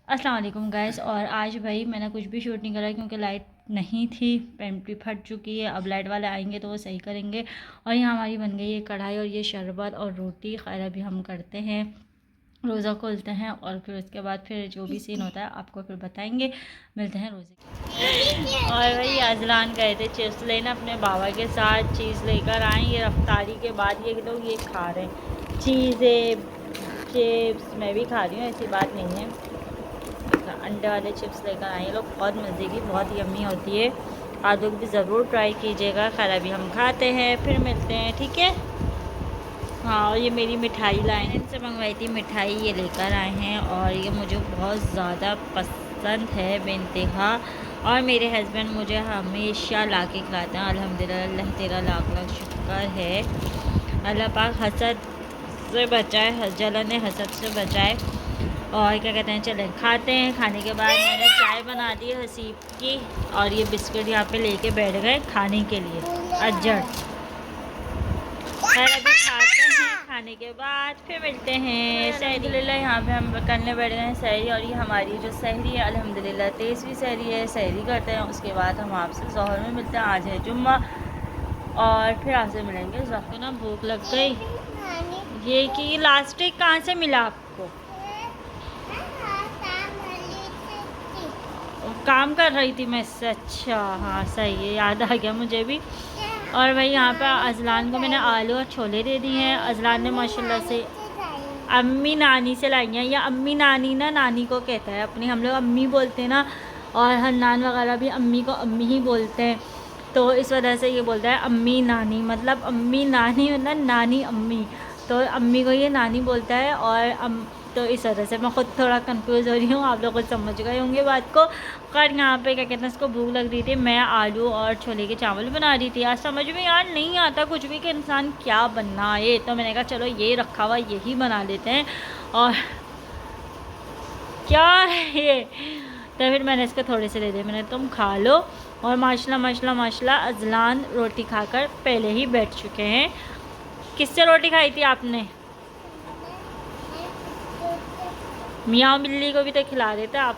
अस्सलाम वालेकुम गाइस। और आज भाई मैंने कुछ भी शूट नहीं करा क्योंकि लाइट नहीं थी, पेंट भी फट चुकी है। अब लाइट वाले आएंगे तो वो सही करेंगे। और यहाँ हमारी बन गई है कढ़ाई और ये शरबत और रोटी। खैर अभी हम करते हैं, रोज़ा खोलते हैं और फिर उसके बाद फिर जो भी सीन होता है आपको फिर बताएंगे। मिलते हैं रोज़े। और भाई अजलान गए थे चिप्स लेना अपने बाबा के साथ, चीज़ लेकर आए। ये रफ्तारी के बाद ये लोग ये खा रहे हैं चीज़ें, चिप्स। मैं भी खा रही हूँ, ऐसी बात नहीं है। अंडे वाले चिप्स लेकर आए लोग, बहुत मज़े की, बहुत यम्मी होती है। आप लोग भी ज़रूर ट्राई कीजिएगा। खैर अभी हम खाते हैं, फिर मिलते हैं, ठीक है। हाँ, और ये मेरी मिठाई लाए हैं, इनसे मंगवाई थी मिठाई, ये लेकर आए हैं और ये मुझे बहुत ज़्यादा पसंद है बेइंतहा। और मेरे हस्बैंड मुझे हमेशा ला के खिलाते हैं। अल्हम्दुलिल्लाह, अल्लाह तेरा लाख लाख शुक्र है। अल्लाह पाक हसद से बचाए, जलन हसद से बचाए। और क्या कहते हैं, चलें खाते हैं। खाने के बाद मैंने चाय बना दी हसीब की और ये बिस्किट यहाँ पे लेके बैठ गए खाने के लिए अज्जड़। खैर अभी खाते हैं, खाने के बाद फिर मिलते हैं। अल्हम्दुलिल्लाह यहाँ पे हम करने बैठ गए हैं सहरी। और ये हमारी जो सहरी है अल्हम्दुलिल्लाह तेज़वी सहरी है। सहरी करते हैं, उसके बाद हम आपसे ज़ोहर में मिलते हैं। आज है जुम्मा और फिर आपसे मिलेंगे। ज़ोहर ना भूख लग गई। ये कि लास्टिक कहाँ से मिला आपको? काम कर रही थी मैं इससे। अच्छा हाँ सही है, याद आ गया मुझे भी। और भाई यहाँ पे अजलान को मैंने आलू और छोले दे दिए हैं। अजलान ने माशाल्लाह से अम्मी नानी से लाई हैं। या अम्मी नानी ना नानी को कहता है अपनी, हम लोग अम्मी बोलते हैं ना। और हन्नान वगैरह भी अम्मी को अम्मी ही बोलते हैं, तो इस वजह से ये बोलता है अम्मी नानी। मतलब अम्मी नानी मतलब नानी अम्मी, तो अम्मी को ये नानी बोलता है। और तो इस वजह से मैं ख़ुद थोड़ा कंफ्यूज हो रही हूँ। आप लोग कुछ समझ गए होंगे बात को। खैर यहाँ पे क्या कहते हैं, इसको भूख लग रही थी, मैं आलू और छोले के चावल बना रही थी। आज समझ में यार नहीं आता कुछ भी कि इंसान क्या बनना है, तो मैंने कहा चलो ये रखा हुआ यही बना लेते हैं। और क्या है ये, तो फिर मैंने इसको थोड़े से दे दिए, मैंने तुम खा लो। और माशाल्लाह माशाल्लाह माशाल्लाह अजलान रोटी खाकर पहले ही बैठ चुके हैं। किससे रोटी खाई थी आपने? मियाँ बिल्ली को भी तो खिला रहे थे आप।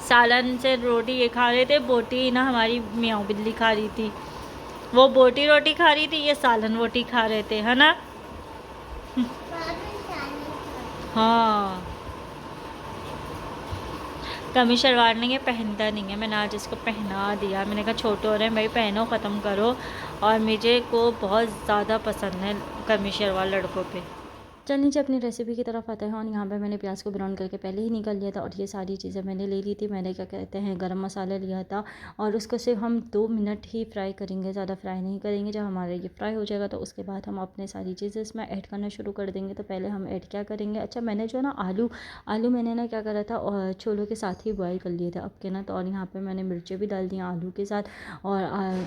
सालन से रोटी ये खा रहे थे, बोटी ना हमारी मियाँ बिल्ली खा रही थी। वो बोटी रोटी खा रही थी, ये सालन रोटी खा रहे थे, है ना। हाँ, कमी शलवार नहीं है, पहनता नहीं है। मैंने आज इसको पहना दिया, मैंने कहा छोटे हो रहे हैं भाई, पहनो, ख़त्म करो। और मुझे को बहुत ज़्यादा पसंद है कमी शलवार लड़कों पे। चल नीचे अपनी रेसिपी की तरफ आते हैं। और यहाँ पे मैंने प्याज को ब्राउन करके पहले ही निकाल लिया था। और ये सारी चीज़ें मैंने ले ली थी। मैंने क्या कहते हैं गरम मसाला लिया था और उसको सिर्फ हम 2 मिनट ही फ्राई करेंगे, ज़्यादा फ्राई नहीं करेंगे। जब हमारा ये फ्राई हो जाएगा तो उसके बाद हम अपने सारी चीज़ें इसमें ऐड करना शुरू कर देंगे। तो पहले हम ऐड क्या करेंगे, अच्छा मैंने जो ना आलू मैंने ना क्या करा था और छोलों के साथ ही बॉयल कर लिए थे अब के ना। तो और यहाँ पर मैंने मिर्चें भी डाल दी आलू के साथ। और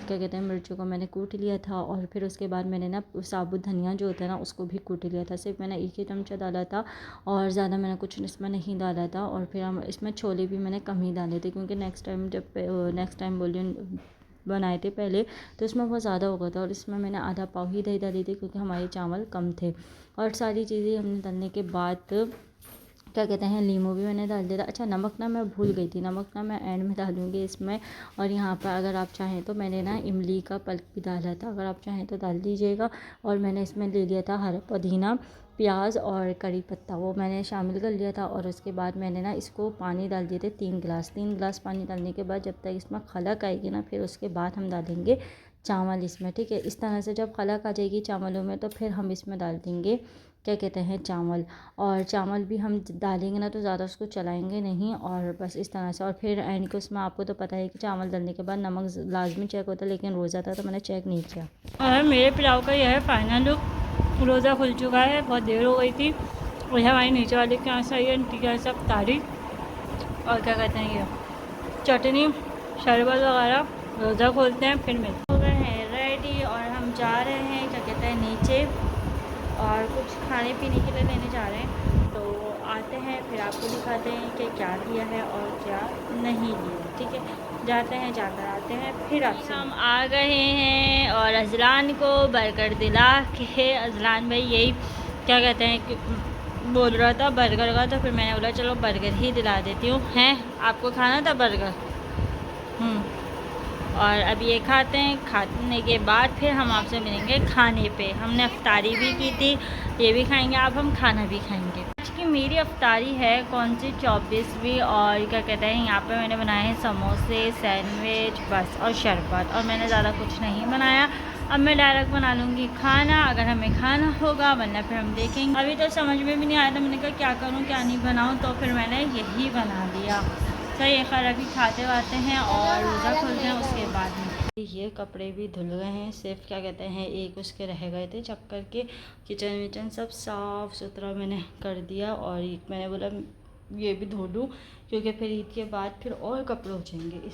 क्या कहते हैं मिर्चों को मैंने कूट लिया था। और फिर उसके बाद मैंने ना साबुत धनिया जो होता है ना उसको भी कूट लिया था। सिर्फ मैंने एक ही चमचा डाला था और ज़्यादा मैंने कुछ इसमें नहीं डाला था। और फिर हम इसमें छोले भी मैंने कम ही डाले थे क्योंकि नेक्स्ट टाइम बोलिए बनाए थे पहले तो इसमें बहुत ज़्यादा हो गया था। और इसमें मैंने आधा पाव ही दही डाली थी क्योंकि हमारे चावल कम थे। और सारी चीज़ें हमने डालने के बाद क्या कहते हैं लीमू भी मैंने डाल दिया था। अच्छा नमक ना मैं भूल गई थी, नमक ना मैं एंड में डालूँगी इसमें। और यहाँ पर अगर आप चाहें तो मैंने ना इमली का पल्प भी डाला था, अगर आप चाहें तो डाल दीजिएगा। और मैंने इसमें ले लिया था हरा पुदीना, प्याज और करी पत्ता, वो मैंने शामिल कर लिया था। और उसके बाद मैंने ना इसको पानी डाल दिए थे 3 गिलास पानी डालने के बाद जब तक इसमें खलक आएगी ना फिर उसके बाद हम डालेंगे चावल इसमें, ठीक है। इस तरह से जब खलक आ जाएगी चावलों में तो फिर हम इसमें डाल देंगे क्या कहते हैं चावल। और चावल भी हम डालेंगे ना तो ज़्यादा उसको चलाएंगे नहीं और बस इस तरह से। और फिर एंड को उसमें आपको तो पता है कि चावल डालने के बाद नमक लाजमी चेक होता है, लेकिन रोज़ा था तो मैंने चेक नहीं किया। और मेरे पुलाव का यह है फाइनल लुक। रोज़ा खुल चुका है, बहुत देर हो गई थी। और हमारी नीचे वाले के यहाँ से आई आंटी के यहाँ से अफ्तारी और क्या कहते हैं ये चटनी शरबत वगैरह। रोज़ा खोलते हैं फिर मिलते हो गए हैं रेडी और हम जा रहे हैं क्या कहते हैं नीचे और कुछ खाने पीने के लिए लेने जा रहे हैं। तो आते हैं फिर आपको दिखाते हैं कि क्या लिया है और क्या नहीं लिया, ठीक है। जाते हैं, जाकर आते हैं फिर आपसे। हम आ गए हैं और अजलान को बरकत दिला के, अजलान भाई यही क्या कहते हैं कि बोल रहा था बर्गर का, तो फिर मैंने बोला चलो बर्गर ही दिला देती हूँ। हैं, आपको खाना था बर्गर? और अब ये खाते हैं, खाने के बाद फिर हम आपसे मिलेंगे खाने पे। हमने अफ्तारी भी की थी, ये भी खाएंगे, अब हम खाना भी खाएंगे। आज की मेरी अफ्तारी है कौन सी, 24वीं। और क्या कहते हैं, यहाँ पे मैंने बनाए हैं समोसे, सैंडविच बस, और शरबत, और मैंने ज़्यादा कुछ नहीं बनाया। अब मैं डायरेक्ट बना लूँगी खाना, अगर हमें खाना होगा, वरना फिर हम देखेंगे। अभी तो समझ में भी नहीं आया था, मैंने कहा क्या करूँ क्या नहीं बनाऊँ, तो फिर मैंने यही बना लिया। सही है, खैर अभी खाते वाते हैं और रोज़ा खोलते हैं उसके बाद में। ये कपड़े भी धुल गए हैं, सिर्फ क्या कहते हैं एक उसके रह गए थे चक्कर के। किचन विचन सब साफ़ सुथरा मैंने कर दिया, और मैंने बोला ये भी धो दूँ क्योंकि फिर ईद के बाद फिर और कपड़े हो जाएंगे।